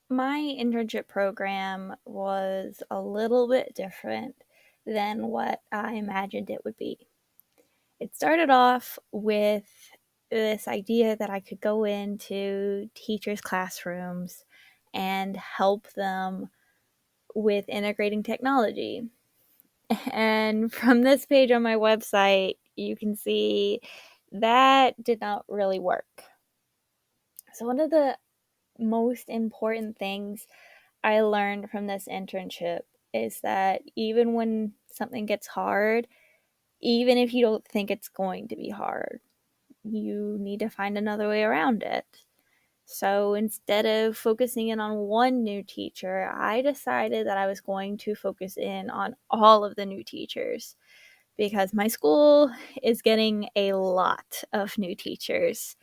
My internship program was a little bit different than what I imagined it would be. It started off with this idea that I could go into teachers' classrooms and help them with integrating technology. And from this page on my website, you can see that did not really work. So, one of the most important things I learned from this internship is that even when something gets hard, even if you don't think it's going to be hard, you need to find another way around it. So instead of focusing in on one new teacher, I decided that I was going to focus in on all of the new teachers because my school is getting a lot of new teachers.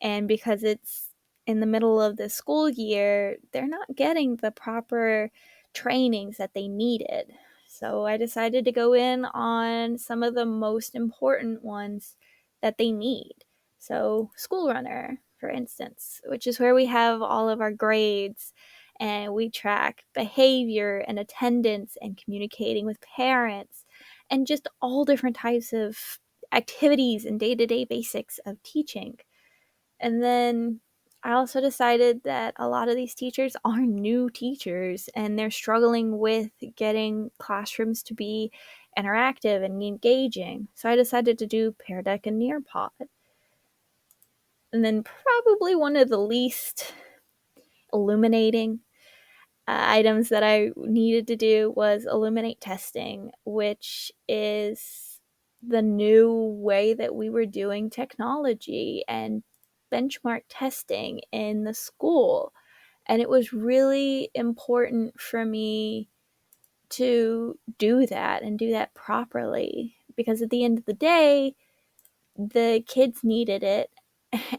And because it's in the middle of the school year, they're not getting the proper trainings that they needed. So I decided to go in on some of the most important ones that they need. So, School Runner, for instance, which is where we have all of our grades and we track behavior and attendance and communicating with parents and just all different types of activities and day to day basics of teaching. And then I also decided that a lot of these teachers are new teachers and they're struggling with getting classrooms to be interactive and engaging. So I decided to do Pear Deck and Nearpod. And then probably one of the least illuminating items that I needed to do was illuminate testing, which is the new way that we were doing technology and benchmark testing in the school. And it was really important for me to do that and do that properly because at the end of the day, the kids needed it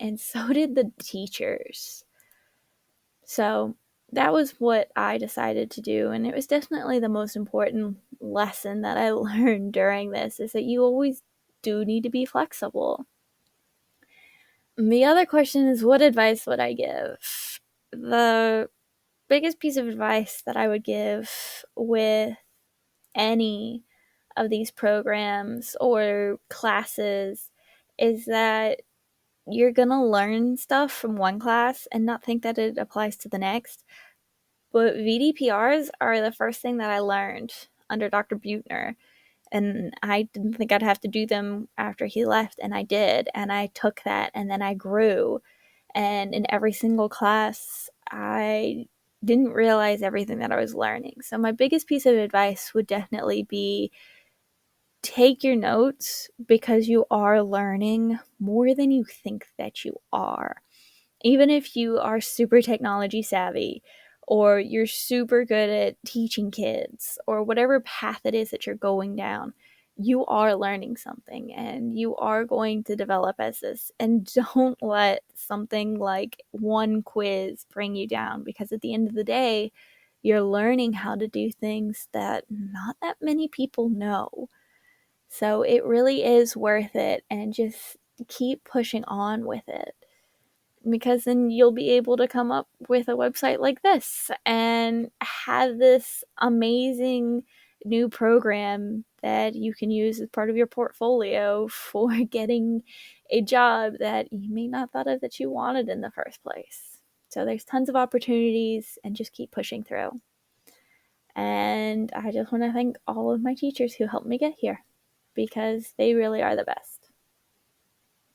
and so did the teachers. So that was what I decided to do. And it was definitely the most important lesson that I learned during this is that you always do need to be flexible. The other question is what advice would I give? The biggest piece of advice that I would give with any of these programs or classes is that you're going to learn stuff from one class and not think that it applies to the next. But VDPRs are the first thing that I learned under Dr. Butner. And I didn't think I'd have to do them after he left, and I did. And I took that, and then I grew. And in every single class, I didn't realize everything that I was learning. So, my biggest piece of advice would definitely be take your notes because you are learning more than you think that you are. Even if you are super technology savvy or you're super good at teaching kids or whatever path it is that you're going down, you are learning something and you are going to develop as this. And don't let something like one quiz bring you down because at the end of the day, you're learning how to do things that not that many people know. So it really is worth it and just keep pushing on with it because then you'll be able to come up with a website like this and have this amazing new program that you can use as part of your portfolio for getting a job that you may not thought of that you wanted in the first place. So there's tons of opportunities and just keep pushing through. And I just want to thank all of my teachers who helped me get here because they really are the best.